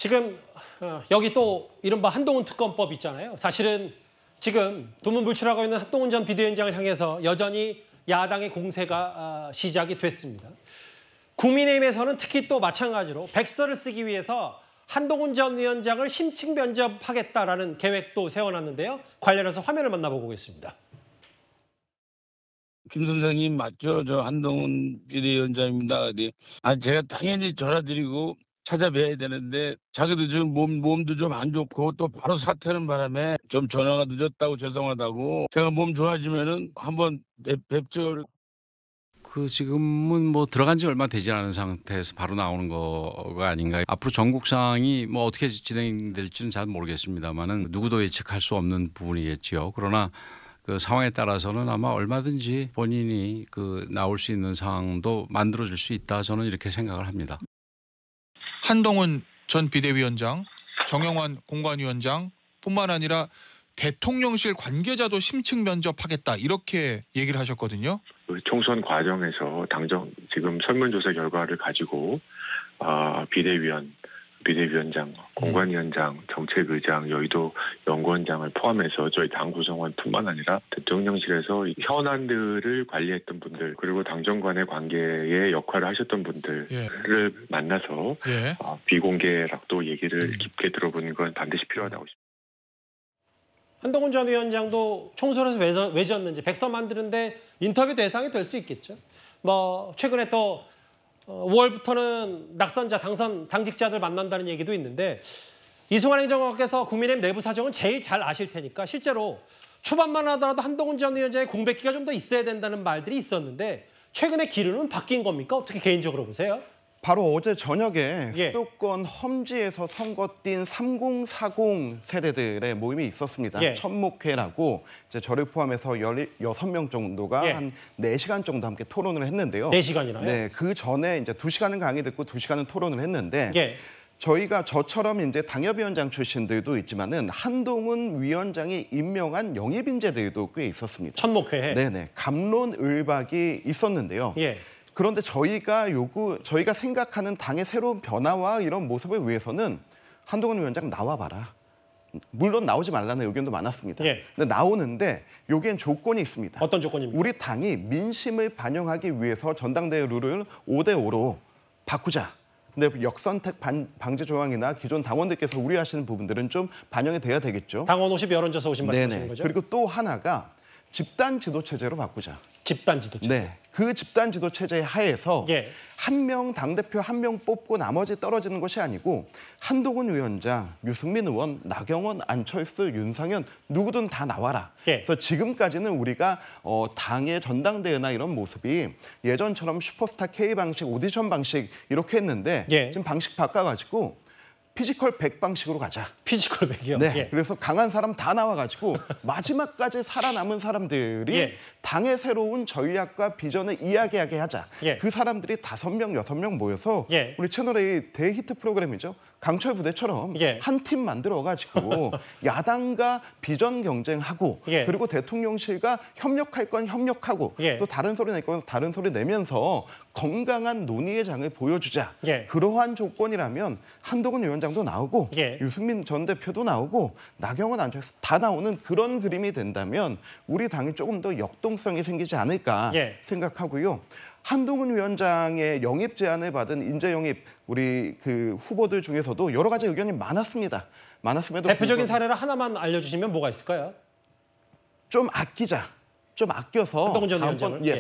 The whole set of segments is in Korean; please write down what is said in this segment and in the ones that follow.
지금 여기 또 이른바 한동훈 특검법 있잖아요. 사실은 지금 두문불출하고 있는 한동훈 전 비대위원장을 향해서 여전히 야당의 공세가 시작이 됐습니다. 국민의힘에서는 특히 또 마찬가지로 백서를 쓰기 위해서 한동훈 전 위원장을 심층 면접하겠다라는 계획도 세워놨는데요. 관련해서 화면을 만나보고 오겠습니다. 김 선생님 맞죠? 저 한동훈 비대위원장입니다. 네. 제가 당연히 전화드리고 찾아뵈야 되는데 자기도 지금 몸도 좀 안 좋고 또 바로 사퇴하는 바람에 좀 전화가 늦었다고 죄송하다고 제가 몸 좋아지면은 한번 뵙죠. 지금은 뭐 들어간 지 얼마 되지 않은 상태에서 바로 나오는 거가 아닌가. 앞으로 전국 상황이 뭐 어떻게 진행될지는 잘 모르겠습니다만은 누구도 예측할 수 없는 부분이겠지요. 그러나 그 상황에 따라서는 아마 얼마든지 본인이 나올 수 있는 상황도 만들어질 수 있다. 저는 이렇게 생각을 합니다. 한동훈 전 비대위원장, 정영환 공관위원장 뿐만 아니라 대통령실 관계자도 심층 면접하겠다 이렇게 얘기를 하셨거든요. 총선 과정에서 당정 지금 설문조사 결과를 가지고 비대위원장, 공관위원장, 정책의장, 여의도 연구원장을 포함해서 저희 당 구성원뿐만 아니라 대통령실에서 현안들을 관리했던 분들 그리고 당정 간의 관계에 역할을 하셨던 분들을 만나서 비공개락도 얘기를 깊게 들어보는 건 반드시 필요하다고 싶습니다. 한동훈 전 위원장도 총선에서 왜 졌는지 백서 만드는데 인터뷰 대상이 될 수 있겠죠. 뭐 최근에 또 5월부터는 낙선자, 당직자들 만난다는 얘기도 있는데 이승환 행정관께서 국민의힘 내부 사정은 제일 잘 아실 테니까 실제로 초반만 하더라도 한동훈 전 위원장의 공백기가 좀 더 있어야 된다는 말들이 있었는데 최근에 기류는 바뀐 겁니까? 어떻게 개인적으로 보세요? 바로 어제 저녁에 수도권 험지에서 선거 뛴 3040 세대들의 모임이 있었습니다. 천목회라고 이제 저를 포함해서 16명 정도가 한 4시간 정도 함께 토론을 했는데요. 4시간이나요? 네, 그 전에 이제 2시간은 강의 듣고 2시간은 토론을 했는데 저희가 저처럼 이제 당협위원장 출신들도 있지만은 한동훈 위원장이 임명한 영입인재들도 꽤 있었습니다. 천목회에? 네네, 갑론을박이 있었는데요. 그런데 저희가 생각하는 당의 새로운 변화와 이런 모습을 위해서는 한동훈 위원장 나와봐라. 물론 나오지 말라는 의견도 많았습니다. 근데 나오는데 여기엔 조건이 있습니다. 어떤 조건입니까? 우리 당이 민심을 반영하기 위해서 전당대회 룰을 5대5로 바꾸자. 근데 역선택 방지 조항이나 기존 당원들께서 우려하시는 부분들은 좀 반영이 돼야 되겠죠. 당원 50 여론조사 오신 말씀하시는 거죠? 그리고 또 하나가 집단 지도 체제로 바꾸자. 집단 지도 체제. 네, 그 집단 지도 체제 하에서 한 명 당대표 한 명 뽑고 나머지 떨어지는 것이 아니고 한동훈 위원장, 유승민 의원, 나경원, 안철수, 윤상현 누구든 다 나와라. 그래서 지금까지는 우리가 당의 전당대회나 이런 모습이 예전처럼 슈퍼스타 K 방식, 오디션 방식 이렇게 했는데 지금 방식 바꿔가지고 피지컬 100 방식으로 가자. 피지컬 100이요? 네, 그래서 강한 사람 다 나와가지고 마지막까지 살아남은 사람들이 당의 새로운 전략과 비전을 이야기하게 하자. 그 사람들이 5명, 6명 모여서 우리 채널의 대히트 프로그램이죠. 강철 부대처럼 한 팀 만들어가지고 야당과 비전 경쟁하고 그리고 대통령실과 협력할 건 협력하고 또 다른 소리 낼 건 다른 소리 내면서 건강한 논의의 장을 보여주자. 그러한 조건이라면 한동훈 위원장도 나오고 유승민 전 대표도 나오고 나경원, 안철수 다 나오는 그런 그림이 된다면 우리 당이 조금 더 역동성이 생기지 않을까 생각하고요. 한동훈 위원장의 영입 제안을 받은 인재 영입 우리 후보들 중에서도 여러 가지 의견이 많았습니다. 많았음에도 대표적인 사례를 하나만 알려주시면 뭐가 있을까요? 좀 아끼자. 좀 아껴서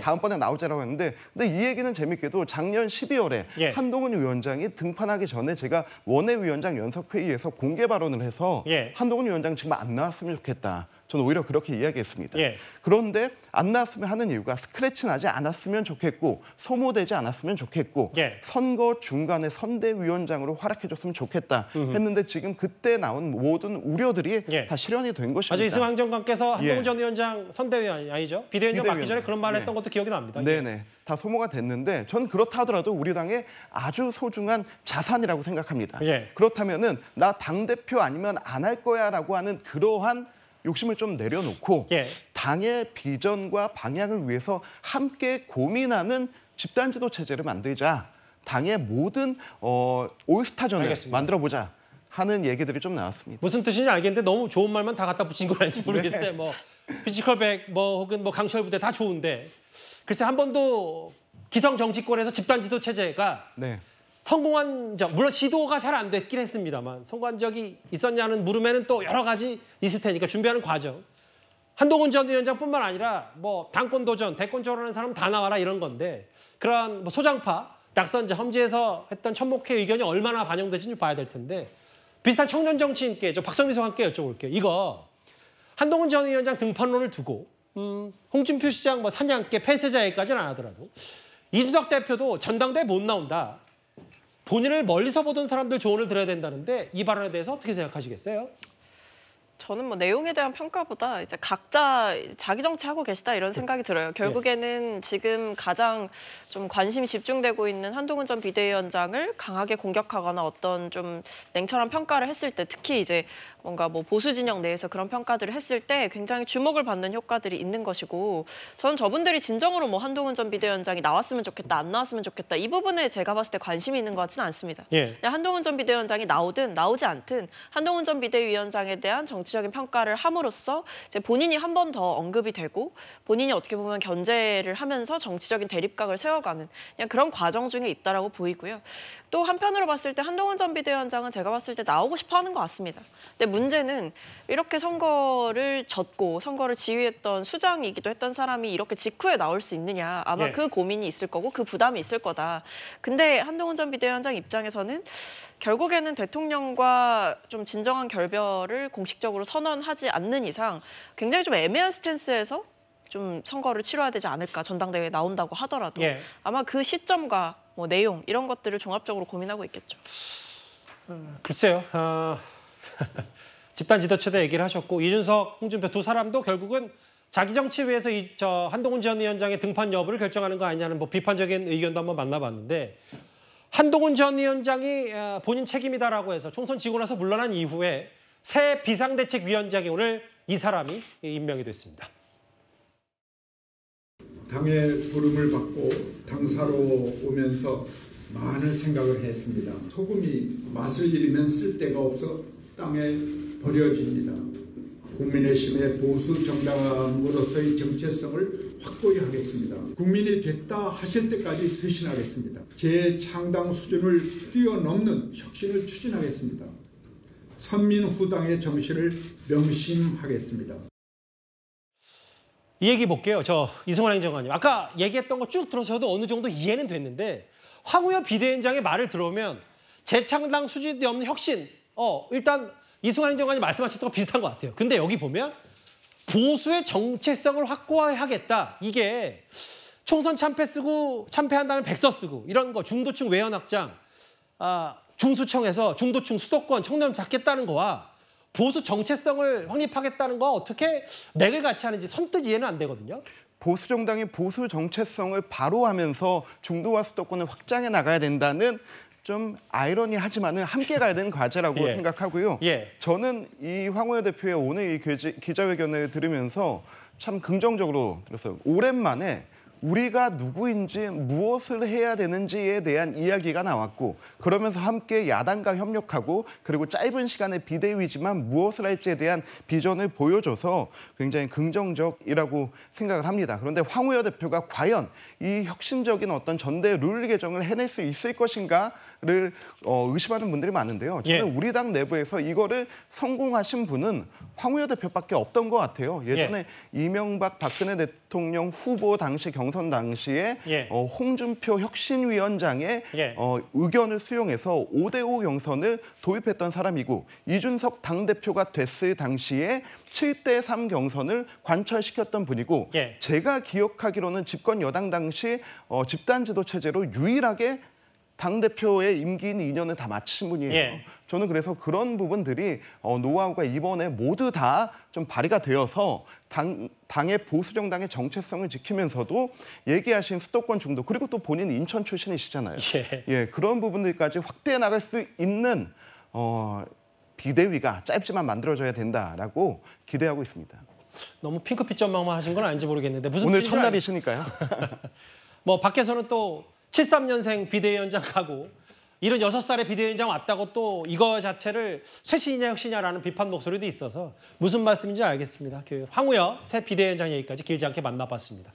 다음번에 나오자라고 했는데 근데 이 얘기는 재밌게도 작년 12월에 한동훈 위원장이 등판하기 전에 제가 원외위원장 연석회의에서 공개 발언을 해서 한동훈 위원장 지금 안 나왔으면 좋겠다. 저는 오히려 그렇게 이야기했습니다. 그런데 안 나왔으면 하는 이유가 스크래치 나지 않았으면 좋겠고 소모되지 않았으면 좋겠고 선거 중간에 선대위원장으로 활약해줬으면 좋겠다 했는데 지금 그때 나온 모든 우려들이 다 실현이 된 것입니다. 아주 이승환 장관께서 한동훈 전 위원장 선대위원 아니죠? 비대위원장 맡기 전에 그런 말을 했던 것도 기억이 납니다. 네네. 다 소모가 됐는데 전 그렇다 하더라도 우리 당의 아주 소중한 자산이라고 생각합니다. 그렇다면은 나 당대표 아니면 안 할 거야라고 하는 그러한 욕심을 좀 내려놓고 당의 비전과 방향을 위해서 함께 고민하는 집단 지도 체제를 만들자. 당의 모든 올스타전을 만들어보자. 하는 얘기들이 좀 나왔습니다. 무슨 뜻인지 알겠는데 너무 좋은 말만 다 갖다 붙인 건 아닌지 모르겠어요. 네. 뭐 피지컬백 뭐 혹은 뭐 강철 부대 다 좋은데 글쎄 한 번도 기성 정치권에서 집단 지도 체제가 네. 성공한 적, 물론 시도가 잘 안 됐긴 했습니다만 성공한 적이 있었냐는 물음에는 또 여러 가지 있을 테니까 준비하는 과정. 한동훈 전 위원장뿐만 아니라 뭐 당권 도전, 대권 도전하는 사람 다 나와라 이런 건데 그런 뭐 소장파, 낙선자, 험지에서 했던 천목회 의견이 얼마나 반영될지 봐야 될 텐데 비슷한 청년 정치인께 저 박성민 함께 여쭤볼게요. 이거 한동훈 전 위원장 등판론을 두고 홍준표 시장 뭐 사냥개 폐쇄자 얘기까지는 안 하더라도 이준석 대표도 전당대회 못 나온다. 본인을 멀리서 보던 사람들 조언을 들어야 된다는데 이 발언에 대해서 어떻게 생각하시겠어요? 저는 뭐 내용에 대한 평가보다 이제 각자 자기 정치하고 계시다 이런 생각이 들어요. 결국에는 지금 가장 좀 관심이 집중되고 있는 한동훈 전 비대위원장을 강하게 공격하거나 어떤 좀 냉철한 평가를 했을 때 특히 이제 뭔가 뭐 보수 진영 내에서 그런 평가들을 했을 때 굉장히 주목을 받는 효과들이 있는 것이고 저는 저분들이 진정으로 뭐 한동훈 전 비대위원장이 나왔으면 좋겠다, 안 나왔으면 좋겠다 이 부분에 제가 봤을 때 관심이 있는 것 같지는 않습니다. 그냥 한동훈 전 비대위원장이 나오든 나오지 않든 한동훈 전 비대위원장에 대한 정치적인 평가를 함으로써 이제 본인이 한 번 더 언급이 되고 본인이 어떻게 보면 견제를 하면서 정치적인 대립각을 세워가는 그냥 그런 과정 중에 있다라고 보이고요. 또 한편으로 봤을 때 한동훈 전 비대위원장은 제가 봤을 때 나오고 싶어 하는 것 같습니다. 근데 문제는 이렇게 선거를 졌고 선거를 지휘했던 수장이기도 했던 사람이 이렇게 직후에 나올 수 있느냐. 아마 그 고민이 있을 거고 그 부담이 있을 거다. 근데 한동훈 전 비대위원장 입장에서는 결국에는 대통령과 좀 진정한 결별을 공식적으로 선언하지 않는 이상 굉장히 좀 애매한 스탠스에서 좀 선거를 치러야 되지 않을까. 전당대회에 나온다고 하더라도. 아마 그 시점과 뭐 내용 이런 것들을 종합적으로 고민하고 있겠죠. 글쎄요. 집단 지도체제 얘기를 하셨고 이준석, 홍준표 두 사람도 결국은 자기 정치 위해서 저 한동훈 전 위원장의 등판 여부를 결정하는 거 아니냐는 뭐 비판적인 의견도 한번 만나봤는데 한동훈 전 위원장이 본인 책임이다라고 해서 총선 지고 나서 물러난 이후에 새 비상대책위원장이 오늘 이 사람이 임명이 됐습니다. 당의 부름을 받고 당사로 오면서 많은 생각을 했습니다. 소금이 맛을 잃으면 쓸데가 없어 땅에 버려집니다. 국민의힘의 보수 정당으로서의 정체성을 확고히 하겠습니다. 국민이 됐다 하실 때까지 쇄신하겠습니다. 재창당 수준을 뛰어넘는 혁신을 추진하겠습니다. 선민후당의 정신을 명심하겠습니다. 이 얘기 볼게요. 저 이승환 행정관님. 아까 얘기했던 거 쭉 들어서 저도 어느 정도 이해는 됐는데 황우여 비대위원장의 말을 들어보면 재창당 수준이 없는 혁신. 일단 이승환 행정관이 말씀하셨던 거 비슷한 것 같아요. 근데 여기 보면 보수의 정체성을 확고하겠다. 이게 총선 참패 쓰고 참패한다면 백서 쓰고 이런 거 중도층 외연 확장, 중수청에서 중도층 수도권 청년 잡겠다는 거와 보수 정체성을 확립하겠다는 거 어떻게 맥을 같이 하는지 선뜻 이해는 안 되거든요. 보수 정당이 보수 정체성을 바로 하면서 중도와 수도권을 확장해 나가야 된다는 좀 아이러니하지만은 함께 가야 되는 과제라고 생각하고요. 저는 이 황우여 대표의 오늘 이 기자회견을 들으면서 참 긍정적으로 들었어요. 오랜만에 우리가 누구인지 무엇을 해야 되는지에 대한 이야기가 나왔고 그러면서 함께 야당과 협력하고 그리고 짧은 시간의 비대위지만 무엇을 할지에 대한 비전을 보여줘서 굉장히 긍정적이라고 생각을 합니다. 그런데 황우여 대표가 과연 이 혁신적인 어떤 전대 룰 개정을 해낼 수 있을 것인가를 의심하는 분들이 많은데요. 저는 우리 당 내부에서 이거를 성공하신 분은 황우여 대표밖에 없던 것 같아요. 예전에 이명박 박근혜 대통령 후보 당시 경선 당시에 홍준표 혁신위원장의 의견을 수용해서 5대5 경선을 도입했던 사람이고 이준석 당대표가 됐을 당시에 7대3 경선을 관철시켰던 분이고 제가 기억하기로는 집권 여당 당시 집단 지도 체제로 유일하게 당대표의 임기인 2년을 다 마치신 분이에요. 저는 그래서 그런 부분들이 노하우가 이번에 모두 다 좀 발휘가 되어서 당의 보수 정당의 정체성을 지키면서도 얘기하신 수도권 중도 그리고 또 본인 인천 출신이시잖아요. 그런 부분들까지 확대해 나갈 수 있는 비대위가 짧지만 만들어져야 된다라고 기대하고 있습니다. 너무 핑크빛 전망만 하신 건 아닌지 모르겠는데 무슨 오늘 첫날이시니까요. 뭐 밖에서는 또 73년생 비대위원장 가고 76살의 비대위원장 왔다고 또 이거 자체를 쇄신이냐 혁신이냐라는 비판 목소리도 있어서 무슨 말씀인지 알겠습니다. 황우여 새 비대위원장 얘기까지 길지 않게 만나봤습니다.